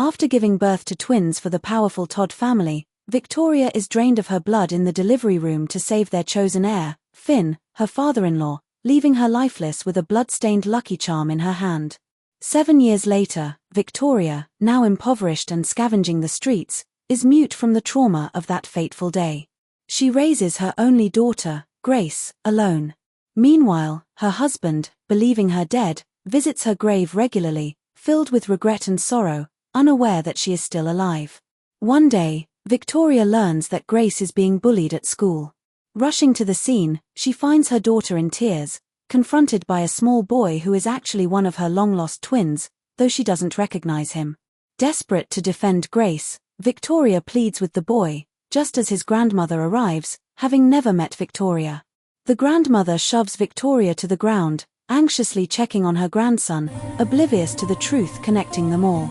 After giving birth to twins for the powerful Todd family, Victoria is drained of her blood in the delivery room to save their chosen heir, Finn, her father-in-law, leaving her lifeless with a blood-stained Lucky Charm in her hand. 7 years later, Victoria, now impoverished and scavenging the streets, is mute from the trauma of that fateful day. She raises her only daughter, Grace, alone. Meanwhile, her husband, believing her dead, visits her grave regularly, filled with regret and sorrow, unaware that she is still alive. One day, Victoria learns that Grace is being bullied at school. Rushing to the scene, she finds her daughter in tears, confronted by a small boy who is actually one of her long-lost twins, though she doesn't recognize him. Desperate to defend Grace, Victoria pleads with the boy, just as his grandmother arrives, having never met Victoria. The grandmother shoves Victoria to the ground, anxiously checking on her grandson, oblivious to the truth connecting them all.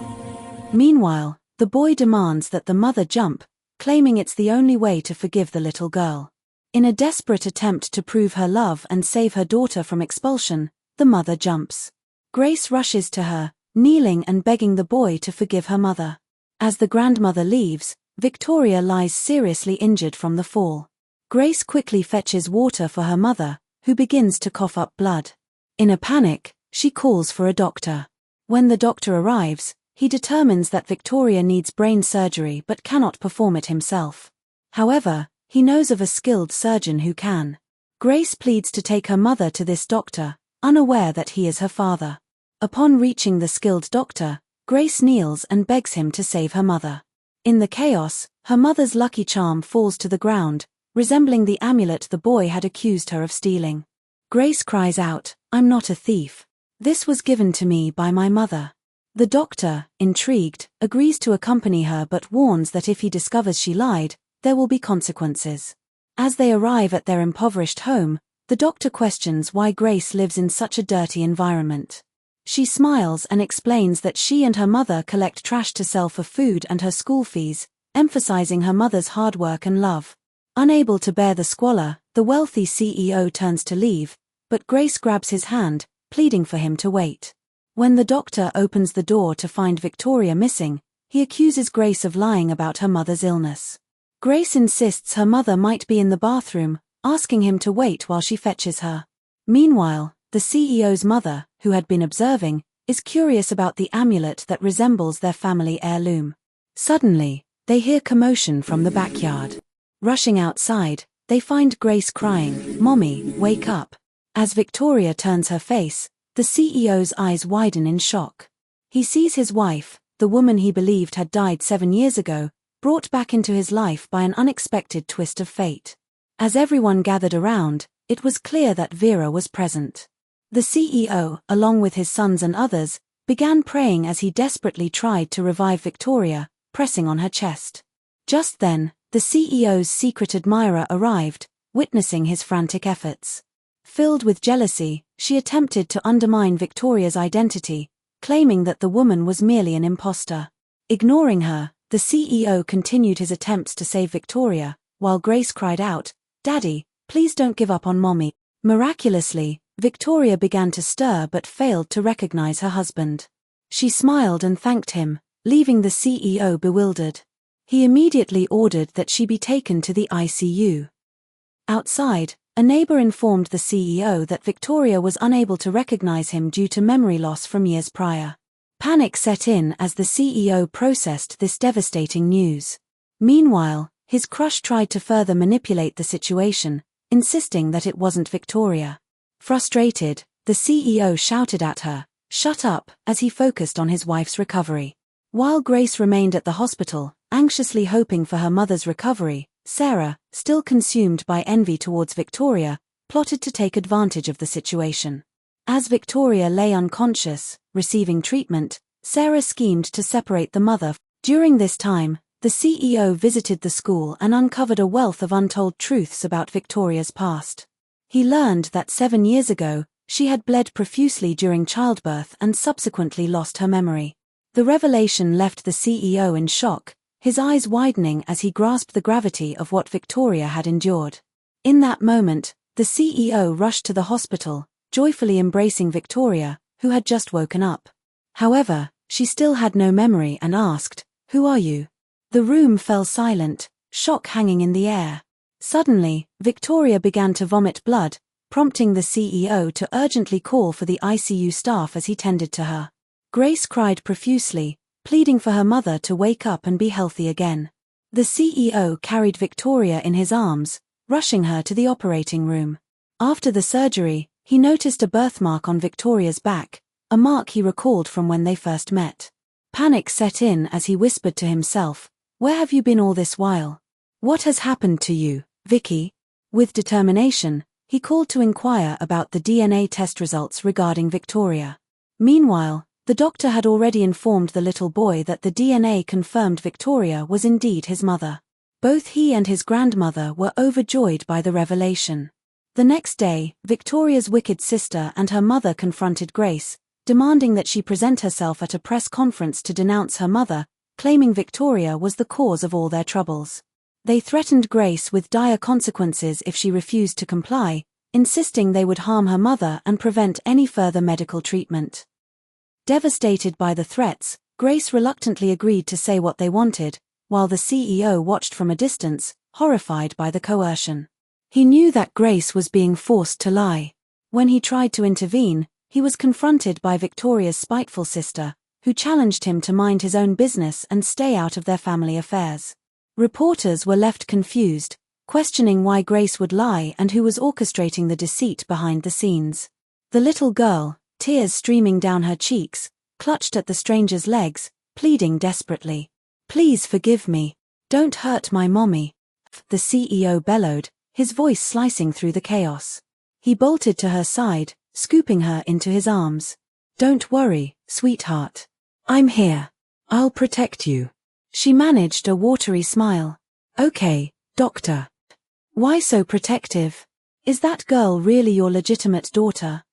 Meanwhile, the boy demands that the mother jump, claiming it's the only way to forgive the little girl. In a desperate attempt to prove her love and save her daughter from expulsion, the mother jumps. Grace rushes to her, kneeling and begging the boy to forgive her mother. As the grandmother leaves, Victoria lies seriously injured from the fall. Grace quickly fetches water for her mother, who begins to cough up blood. In a panic, she calls for a doctor. When the doctor arrives, he determines that Victoria needs brain surgery but cannot perform it himself. However, he knows of a skilled surgeon who can. Grace pleads to take her mother to this doctor, unaware that he is her father. Upon reaching the skilled doctor, Grace kneels and begs him to save her mother. In the chaos, her mother's Lucky Charm falls to the ground, resembling the amulet the boy had accused her of stealing. Grace cries out, "I'm not a thief. This was given to me by my mother." The doctor, intrigued, agrees to accompany her but warns that if he discovers she lied, there will be consequences. As they arrive at their impoverished home, the doctor questions why Grace lives in such a dirty environment. She smiles and explains that she and her mother collect trash to sell for food and her school fees, emphasizing her mother's hard work and love. Unable to bear the squalor, the wealthy CEO turns to leave, but Grace grabs his hand, pleading for him to wait. When the doctor opens the door to find Victoria missing, he accuses Grace of lying about her mother's illness. Grace insists her mother might be in the bathroom, asking him to wait while she fetches her. Meanwhile, the CEO's mother, who had been observing, is curious about the amulet that resembles their family heirloom. Suddenly, they hear commotion from the backyard. Rushing outside, they find Grace crying, "Mommy, wake up." As Victoria turns her face, the CEO's eyes widen in shock. He sees his wife, the woman he believed had died 7 years ago, brought back into his life by an unexpected twist of fate. As everyone gathered around, it was clear that Vera was present. The CEO, along with his sons and others, began praying as he desperately tried to revive Victoria, pressing on her chest. Just then, the CEO's secret admirer arrived, witnessing his frantic efforts. Filled with jealousy, she attempted to undermine Victoria's identity, claiming that the woman was merely an imposter. Ignoring her, the CEO continued his attempts to save Victoria, while Grace cried out, "Daddy, please don't give up on Mommy." Miraculously, Victoria began to stir but failed to recognize her husband. She smiled and thanked him, leaving the CEO bewildered. He immediately ordered that she be taken to the ICU. Outside, a neighbor informed the CEO that Victoria was unable to recognize him due to memory loss from years prior. Panic set in as the CEO processed this devastating news. Meanwhile, his crush tried to further manipulate the situation, insisting that it wasn't Victoria. Frustrated, the CEO shouted at her, "Shut up," as he focused on his wife's recovery. While Grace remained at the hospital, anxiously hoping for her mother's recovery, Sarah, still consumed by envy towards Victoria, plotted to take advantage of the situation. As Victoria lay unconscious, receiving treatment, Sarah schemed to separate the mother. During this time, the CEO visited the school and uncovered a wealth of untold truths about Victoria's past. He learned that 7 years ago, she had bled profusely during childbirth and subsequently lost her memory. The revelation left the CEO in shock, his eyes widening as he grasped the gravity of what Victoria had endured. In that moment, the CEO rushed to the hospital, joyfully embracing Victoria, who had just woken up. However, She still had no memory and asked, "Who are you?" The room fell silent, shock hanging in the air. Suddenly, Victoria began to vomit blood, prompting the CEO to urgently call for the ICU staff as he tended to her. Grace cried profusely, pleading for her mother to wake up and be healthy again. The CEO carried Victoria in his arms, rushing her to the operating room. After the surgery, he noticed a birthmark on Victoria's back, a mark he recalled from when they first met. Panic set in as he whispered to himself, "Where have you been all this while? What has happened to you, Vicky?" With determination, he called to inquire about the DNA test results regarding Victoria. Meanwhile, the doctor had already informed the little boy that the DNA confirmed Victoria was indeed his mother. Both he and his grandmother were overjoyed by the revelation. The next day, Victoria's wicked sister and her mother confronted Grace, demanding that she present herself at a press conference to denounce her mother, claiming Victoria was the cause of all their troubles. They threatened Grace with dire consequences if she refused to comply, insisting they would harm her mother and prevent any further medical treatment. Devastated by the threats, Grace reluctantly agreed to say what they wanted, while the CEO watched from a distance, horrified by the coercion. He knew that Grace was being forced to lie. When he tried to intervene, he was confronted by Victoria's spiteful sister, who challenged him to mind his own business and stay out of their family affairs. Reporters were left confused, questioning why Grace would lie and who was orchestrating the deceit behind the scenes. The little girl, tears streaming down her cheeks, clutched at the stranger's legs, pleading desperately, "Please forgive me. Don't hurt my mommy." The CEO bellowed, his voice slicing through the chaos. He bolted to her side, scooping her into his arms. "Don't worry, sweetheart. I'm here. I'll protect you." She managed a watery smile. "Okay, doctor. Why so protective? Is that girl really your legitimate daughter?"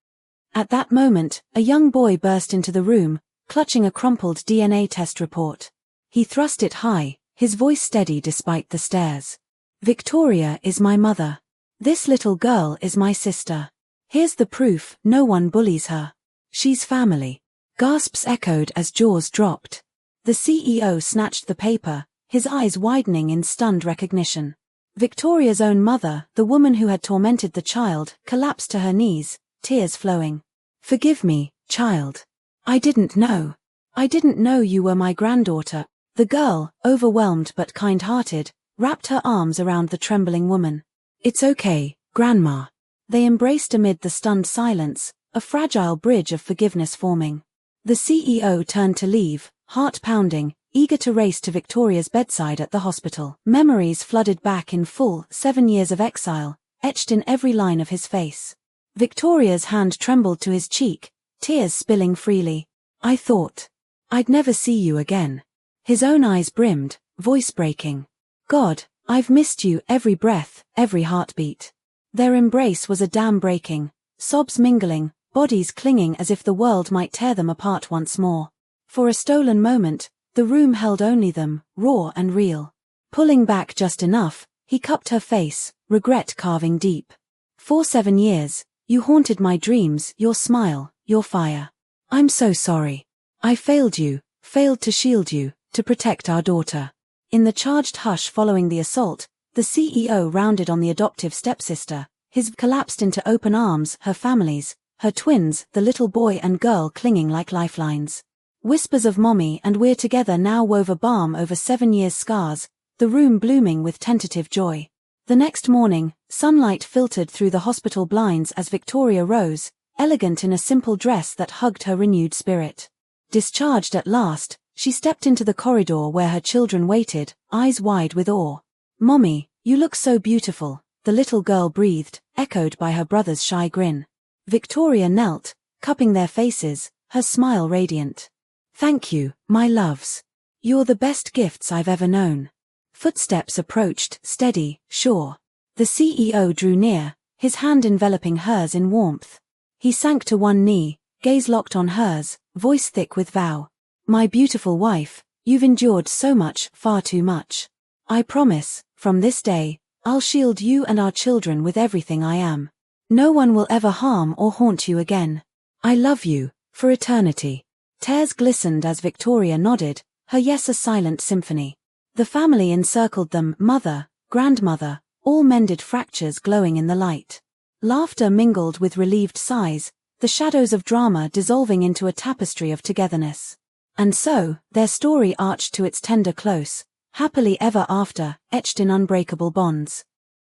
At that moment, a young boy burst into the room, clutching a crumpled DNA test report. He thrust it high, his voice steady despite the stares. "Victoria is my mother. This little girl is my sister. Here's the proof, no one bullies her. She's family." Gasps echoed as jaws dropped. The CEO snatched the paper, his eyes widening in stunned recognition. Victoria's own mother, the woman who had tormented the child, collapsed to her knees, tears flowing. "Forgive me, child. I didn't know. I didn't know you were my granddaughter." The girl, overwhelmed but kind-hearted, wrapped her arms around the trembling woman. "It's okay, Grandma." They embraced amid the stunned silence, a fragile bridge of forgiveness forming. The CEO turned to leave, heart pounding, eager to race to Victoria's bedside at the hospital. Memories flooded back in full, 7 years of exile, etched in every line of his face. Victoria's hand trembled to his cheek, tears spilling freely. "I thought I'd never see you again." His own eyes brimmed, voice breaking. "God, I've missed you every breath, every heartbeat." Their embrace was a dam breaking, sobs mingling, bodies clinging as if the world might tear them apart once more. For a stolen moment, the room held only them, raw and real. Pulling back just enough, he cupped her face, regret carving deep. "For 7 years, you haunted my dreams, your smile, your fire. I'm so sorry. I failed you, failed to shield you, to protect our daughter." In the charged hush following the assault, the CEO rounded on the adoptive stepsister, his collapsed into open arms, her families, her twins, the little boy and girl clinging like lifelines. Whispers of "Mommy" and "We're together" now wove a balm over 7 years' scars, the room blooming with tentative joy. The next morning, sunlight filtered through the hospital blinds as Victoria rose, elegant in a simple dress that hugged her renewed spirit. Discharged at last, she stepped into the corridor where her children waited, eyes wide with awe. "Mommy, you look so beautiful," the little girl breathed, echoed by her brother's shy grin. Victoria knelt, cupping their faces, her smile radiant. "Thank you, my loves. You're the best gifts I've ever known." Footsteps approached, steady, sure. The CEO drew near, his hand enveloping hers in warmth. He sank to one knee, gaze locked on hers, voice thick with vow. "My beautiful wife, you've endured so much, far too much. I promise, from this day, I'll shield you and our children with everything I am. No one will ever harm or haunt you again. I love you, for eternity." Tears glistened as Victoria nodded, her yes a silent symphony. The family encircled them, mother, grandmother, all mended fractures glowing in the light. Laughter mingled with relieved sighs, the shadows of drama dissolving into a tapestry of togetherness. And so, their story arched to its tender close, happily ever after, etched in unbreakable bonds.